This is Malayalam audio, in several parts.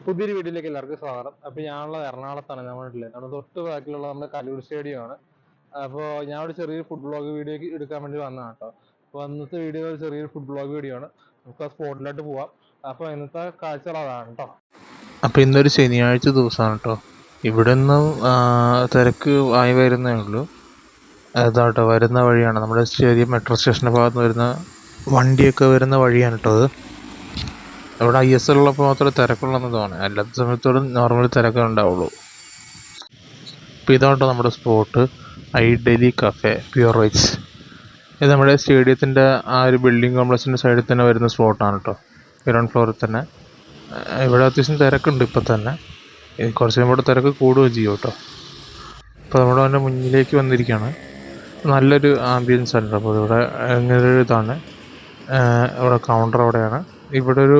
പുതിയൊരു വീഡിയോയിലേക്ക് എല്ലാവർക്കും സ്വാഗതം. അപ്പോൾ ഞാനുള്ളത് എറണാകുളത്താണ്. നമ്മുടെ തൊട്ട് ബാക്കിലുള്ള നമ്മുടെ കലൂർ സ്റ്റേഡിയമാണ്. അപ്പോൾ ഞാൻ ഒരു ചെറിയൊരു ഫുഡ് ബ്ലോഗ് വീഡിയോ എടുക്കാൻ വേണ്ടി വന്നതാണ് കേട്ടോ. അപ്പോൾ ഇന്നത്തെ വീഡിയോ ഒരു ചെറിയൊരു ഫുഡ് ബ്ലോഗ് വീഡിയോ ആണ്. നമുക്ക് ആ സ്പോട്ടിലോട്ട് പോവാം. അപ്പോൾ ഇന്നത്തെ കാഴ്ചകൾ അതാണ് കേട്ടോ. അപ്പോൾ ഇന്നൊരു ശനിയാഴ്ച ദിവസമാണ് കേട്ടോ. ഇവിടെ നിന്നും തിരക്ക് ആയി വരുന്നേ ഉള്ളൂ. അതാട്ടോ വരുന്ന വഴിയാണ്, നമ്മുടെ സ്റ്റേഡിയം മെട്രോ സ്റ്റേഷൻ്റെ ഭാഗത്ത് നിന്ന് വരുന്ന വണ്ടിയൊക്കെ വരുന്ന വഴിയാണ് കേട്ടോ അത്. അവിടെ ISL ഉള്ളപ്പോൾ മാത്രമേ തിരക്കുള്ളതെന്ന് തോന്നുന്നു, അല്ലാത്ത സമയത്തോടും നോർമൽ തിരക്കേ ഉണ്ടാവുള്ളൂ. ഇപ്പോൾ ഇതാട്ടോ നമ്മുടെ സ്പോട്ട്, ഐഡലി കഫേ പ്യൂർ വെജ്. ഇത് നമ്മുടെ സ്റ്റേഡിയത്തിൻ്റെ ആ ഒരു ബിൽഡിംഗ് കോംപ്ലക്സിൻ്റെ സൈഡിൽ തന്നെ വരുന്ന സ്പോട്ടാണ് കേട്ടോ, ഗ്രൗണ്ട് ഫ്ലോറിൽ തന്നെ. ഇവിടെ അത്യാവശ്യം തിരക്കുണ്ട് ഇപ്പം തന്നെ, കുറച്ച് കഴിയുമ്പോൾ തിരക്ക് കൂടുകയും ചെയ്യും കേട്ടോ. ഇപ്പോൾ നമ്മുടെ അതിൻ്റെ മുന്നിലേക്ക് വന്നിരിക്കുകയാണ്. നല്ലൊരു ആംബിയൻസ് ആണ്. അപ്പോൾ ഇവിടെ ഇങ്ങനൊരു ഇതാണ്, ഇവിടെ കൗണ്ടർ അവിടെയാണ്. ഇവിടെ ഒരു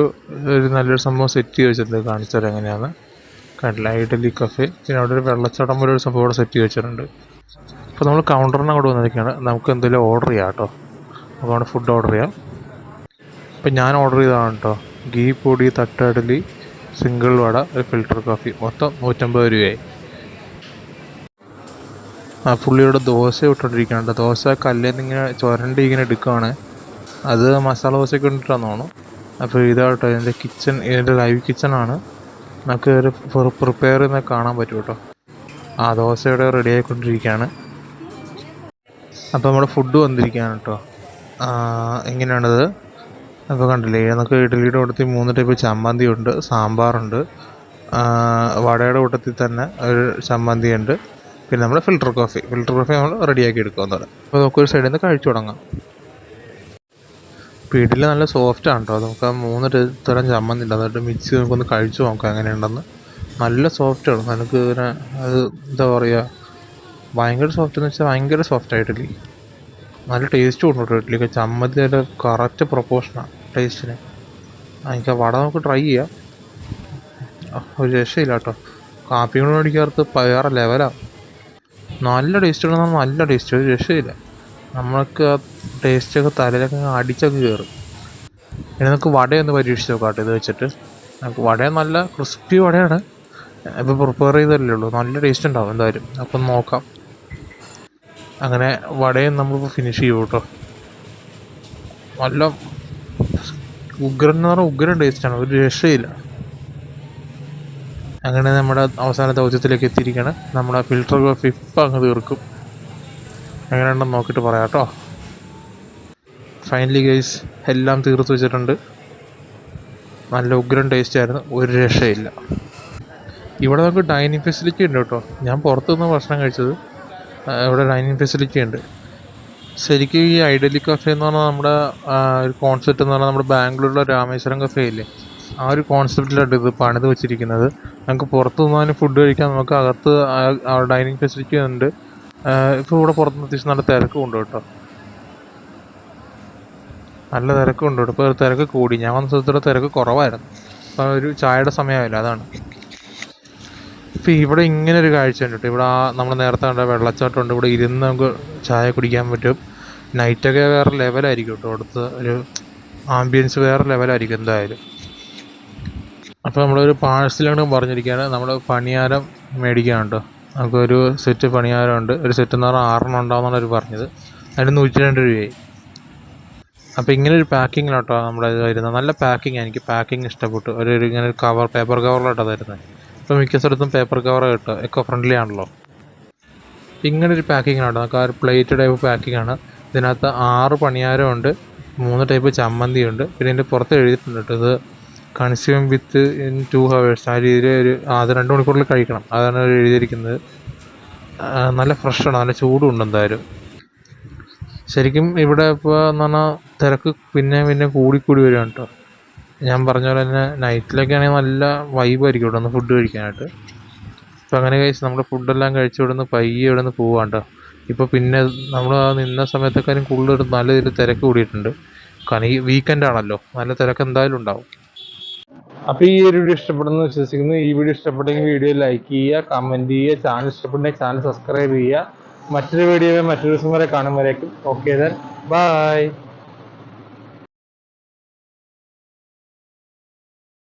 നല്ലൊരു സംഭവം സെറ്റ് ചെയ്ത് വെച്ചിട്ടുണ്ട്, കാണിച്ചു തരാം എങ്ങനെയാണ്. കണ്ടില്ല, ഐഡലി കഫേ. പിന്നെ അവിടെ ഒരു വെള്ളച്ചാട്ടം പോലെ ഒരു സംഭവം ഇവിടെ സെറ്റ് ചെയ്ത് വെച്ചിട്ടുണ്ട്. അപ്പോൾ നമ്മൾ കൗണ്ടറിന് അവിടെ വന്നിരിക്കുകയാണ്. നമുക്ക് എന്തെങ്കിലും ഓർഡർ ചെയ്യാം കേട്ടോ. അപ്പോൾ അവിടെ ഫുഡ് ഓർഡർ ചെയ്യാം. ഇപ്പം ഞാൻ ഓർഡർ ചെയ്തതാണ് കേട്ടോ, ഗീ പൊടി തട്ടടലി സിംഗിൾ വട ഒരു ഫിൽറ്റർ കോഫി, മൊത്തം 150 രൂപയായി. ആ പുള്ളിയുടെ ദോശ ഇട്ടുകൊണ്ടിരിക്കുന്നുണ്ട്. ദോശ കല്ലിൽ നിന്ന് ഇങ്ങനെ ചുരണ്ടി ഇങ്ങനെ എടുക്കുകയാണ്. അത് മസാല ദോശയ്ക്ക് വേണ്ടിയിട്ടാന്ന് തോന്നുന്നു. അപ്പോൾ ഇതാട്ടോ ഇതിൻ്റെ കിച്ചൺ, ഇതിൻ്റെ ലൈവ് കിച്ചണാണ്. നമുക്ക് ഒരു പ്രിപ്പയർ ചെയ്യുന്നത് കാണാൻ പറ്റും കേട്ടോ. ആ ദോശയുടെ റെഡി ആയിക്കൊണ്ടിരിക്കുകയാണ്. അപ്പോൾ നമ്മുടെ ഫുഡ് വന്നിരിക്കുകയാണ് കേട്ടോ. എങ്ങനെയാണിത് അപ്പോൾ കണ്ടില്ലേ, നമുക്ക് ഇഡ്ഡലിയുടെ കൂട്ടത്തിൽ 3 ടൈപ്പ് ചമ്മന്തി ഉണ്ട്, സാമ്പാറുണ്ട്, വടയുടെ കൂട്ടത്തിൽ തന്നെ ഒരു ചമ്മന്തി ഉണ്ട്, പിന്നെ നമ്മുടെ ഫിൽറ്റർ കോഫി നമ്മൾ റെഡിയാക്കി എടുക്കുമെന്നാണ്. അപ്പോൾ നമുക്കൊരു സൈഡിൽ നിന്ന് കഴിച്ചു തുടങ്ങാം. ഇഡ്ഡലി നല്ല സോഫ്റ്റാണ് കേട്ടോ. നമുക്ക് ആ 3 തരം ചമ്മന്തി ഉണ്ട്, എന്നിട്ട് മിക്സ് നമുക്കൊന്ന് കഴിച്ചു നോക്കാം എങ്ങനെയുണ്ടെന്ന്. നല്ല സോഫ്റ്റാണ്. നമുക്ക് ഇങ്ങനെ അത് എന്താ പറയുക, ഭയങ്കര സോഫ്റ്റ് എന്ന് വെച്ചാൽ ഭയങ്കര സോഫ്റ്റായിട്ടില്ലേ. നല്ല ടേസ്റ്റും ഉണ്ട് കേട്ടോ ഇഡ്ഡലിക്ക്. ചമ്മന്തിയുടെ കറക്റ്റ് പ്രൊപ്പോർഷനാണ് ടേസ്റ്റിന്. എനിക്ക് ആ വട നമുക്ക് ട്രൈ ചെയ്യാം. ഒരു രക്ഷയില്ല കേട്ടോ. കാപ്പി കൊണ്ട് മേടിക്കാത്ത വേറെ ലെവലാണ്. നല്ല ടേസ്റ്റ് ഉണ്ടെന്നാൽ നല്ല ടേസ്റ്റ്, ഒരു രക്ഷയില്ല. നമ്മൾക്ക് ആ ടേസ്റ്റൊക്കെ തലയിലൊക്കെ അടിച്ചൊക്കെ കയറും. ഇനി നമുക്ക് വടയൊന്ന് പരീക്ഷിച്ച് നോക്കാം ഇത് വെച്ചിട്ട്. നമുക്ക് വട നല്ല ക്രിസ്പി വടയാണ്. ഇപ്പോൾ പ്രിപ്പയർ ചെയ്തല്ലേ ഉള്ളൂ, നല്ല ടേസ്റ്റ് ഉണ്ടാവും എന്തായാലും. അപ്പം നോക്കാം. അങ്ങനെ വടയും നമ്മളിപ്പോൾ ഫിനിഷ് ചെയ്യും കേട്ടോ. നല്ല ഉഗ്രൻ എന്ന് പറഞ്ഞാൽ ഉഗ്രൻ ടേസ്റ്റാണ്, ഒരു രക്ഷയില്ല. അങ്ങനെ നമ്മുടെ അവസാന ദൗത്യത്തിലേക്ക് എത്തിയിരിക്കുകയാണ്. നമ്മുടെ ഫിൽറ്റർ കോഫി ഇപ്പം അങ്ങ് തീർക്കും. എങ്ങനെയുണ്ടെന്ന് നോക്കിയിട്ട് പറയാം കേട്ടോ. ഫൈനലി ഗൈസ്, എല്ലാം തീർത്ത് വെച്ചിട്ടുണ്ട്. നല്ല ഉഗ്രൻ ടേസ്റ്റ് ആയിരുന്നു, ഒരു രക്ഷയില്ല. ഇവിടെ നമുക്ക് ഡൈനിങ് ഫെസിലിറ്റി ഉണ്ട് കേട്ടോ. ഞാൻ പുറത്തുനിന്ന് ഭക്ഷണം കഴിച്ചത്, ഇവിടെ ഡൈനിങ് ഫെസിലിറ്റി ഉണ്ട്. ശരിക്കും ഈ ഐഡലി കഫേ എന്ന് പറഞ്ഞാൽ നമ്മുടെ ഒരു കോൺസെപ്റ്റ് എന്ന് പറഞ്ഞാൽ നമ്മുടെ ബാംഗ്ലൂരിലെ രാമേശ്വരം കഫേ ഇല്ലേ, ആ ഒരു കോൺസെപ്റ്റിലാണ് ഇത് പണിത് വെച്ചിരിക്കുന്നത്. നമുക്ക് പുറത്ത് നിന്നാലും ഫുഡ് കഴിക്കാൻ, നമുക്ക് അകത്ത് ഡൈനിങ് ഫെസിലിറ്റി ഉണ്ട്. ഇപ്പോൾ ഇവിടെ പുറത്തുനിന്ന് അത്യാവശ്യം നല്ല തിരക്കുണ്ട് കേട്ടോ, നല്ല തിരക്കുണ്ട്. ഇപ്പോൾ തിരക്ക് കൂടി, ഞാൻ വന്ന സ്ഥലത്തോടെ തിരക്ക് കുറവായിരുന്നു. അപ്പോൾ ഒരു ചായയുടെ സമയമായില്ല, അതാണ്. ഇപ്പോൾ ഇവിടെ ഇങ്ങനെ ഒരു കാഴ്ച ഉണ്ട് കേട്ടോ. ഇവിടെ നമ്മൾ നേരത്തെ കണ്ട വെള്ളച്ചാട്ടം ഉണ്ട്. ഇവിടെ ഇരുന്ന് നമുക്ക് ചായ കുടിക്കാൻ പറ്റും. നൈറ്റൊക്കെ വേറെ ലെവലായിരിക്കും കേട്ടോ. അവിടുത്തെ ഒരു ആംബിയൻസ് വേറെ ലെവലായിരിക്കും എന്തായാലും. അപ്പോൾ നമ്മളൊരു പാഴ്സലാണ് പറഞ്ഞിരിക്കുകയാണ്. നമ്മൾ പണിയാരം മേടിക്കുകയാണ് കേട്ടോ. നമുക്കൊരു സെറ്റ് പണിയാരമുണ്ട്. ഒരു സെറ്റ് എന്ന് പറഞ്ഞാൽ 6 ഉണ്ടാവുമെന്നാണ് അവർ പറഞ്ഞത്. അതിന് 102 രൂപയായി. അപ്പോൾ ഇങ്ങനെ ഒരു പാക്കിങ്ങിലാട്ടോ നമ്മുടെ ഇത് വരുന്നത്. നല്ല പാക്കിങ്, എനിക്ക് പാക്കിങ് ഇഷ്ടപ്പെട്ടു. ഇങ്ങനെ ഒരു കവർ, പേപ്പർ കവറിലാട്ടോ തരുന്നത്. ഇപ്പോൾ മിക്ക സ്ഥലത്തും പേപ്പർ കവർ കിട്ടും, എക്കോ ഫ്രണ്ട്ലി ആണല്ലോ. ഇങ്ങനൊരു പാക്കിങ്ങിലാട്ടോ, നമുക്ക് ആ ഒരു പ്ലേറ്റ് ടൈപ്പ് പാക്കിംഗ് ആണ്. ഇതിനകത്ത് 6 പണിയാരമുണ്ട്, 3 ടൈപ്പ് ചമ്മന്തി ഉണ്ട്. പിന്നെ ഇതിൻ്റെ പുറത്ത് എഴുതിയിട്ടുണ്ട് കേട്ടോ, ഇത് കൺസ്യൂം വിത്ത് ഇൻ 2 hours. ആ രീതിയിൽ അത് 2 മണിക്കൂറിൽ കഴിക്കണം, അതാണ് എഴുതിയിരിക്കുന്നത്. നല്ല ഫ്രഷാണ്, നല്ല ചൂടും ഉണ്ട് എന്തായാലും. ശരിക്കും ഇവിടെ ഇപ്പോൾ എന്ന് പറഞ്ഞാൽ തിരക്ക് പിന്നെ കൂടി വരികയാണ് കേട്ടോ. ഞാൻ പറഞ്ഞ പോലെ തന്നെ നൈറ്റിലൊക്കെ ആണെങ്കിൽ നല്ല വൈബായിരിക്കും ഇവിടെ നിന്ന് ഫുഡ് കഴിക്കാനായിട്ട്. അപ്പോൾ അങ്ങനെ കഴിച്ച് നമ്മുടെ ഫുഡെല്ലാം കഴിച്ച് ഇവിടെ നിന്ന് പയ്യെ ഇവിടെ നിന്ന് പോവാണ് കേട്ടോ. ഇപ്പോൾ പിന്നെ നമ്മൾ ആ നിന്ന സമയത്തെക്കാരും കൂടുതൽ നല്ല രീതിയിൽ തിരക്ക് കൂടിയിട്ടുണ്ട്. കാരണം ഈ വീക്കെൻഡ് ആണല്ലോ, നല്ല തിരക്ക് എന്തായാലും ഉണ്ടാവും. അപ്പോൾ ഈ ഒരു വീഡിയോ ഇഷ്ടപ്പെടുന്നു വിശ്വസിക്കുന്നു. ഈ വീഡിയോ ഇഷ്ടപ്പെട്ടെങ്കിൽ വീഡിയോ ലൈക്ക് ചെയ്യുക, കമൻറ്റ് ചെയ്യുക, ചാനൽ ഇഷ്ടപ്പെട്ടെങ്കിൽ ചാനൽ സബ്സ്ക്രൈബ് ചെയ്യുക. മറ്റൊരു വീഡിയോ മറ്റൊരു ദിവസം വരെ കാണുമ്പോഴേക്കും ഓക്കെ ദെൻ ബൈ.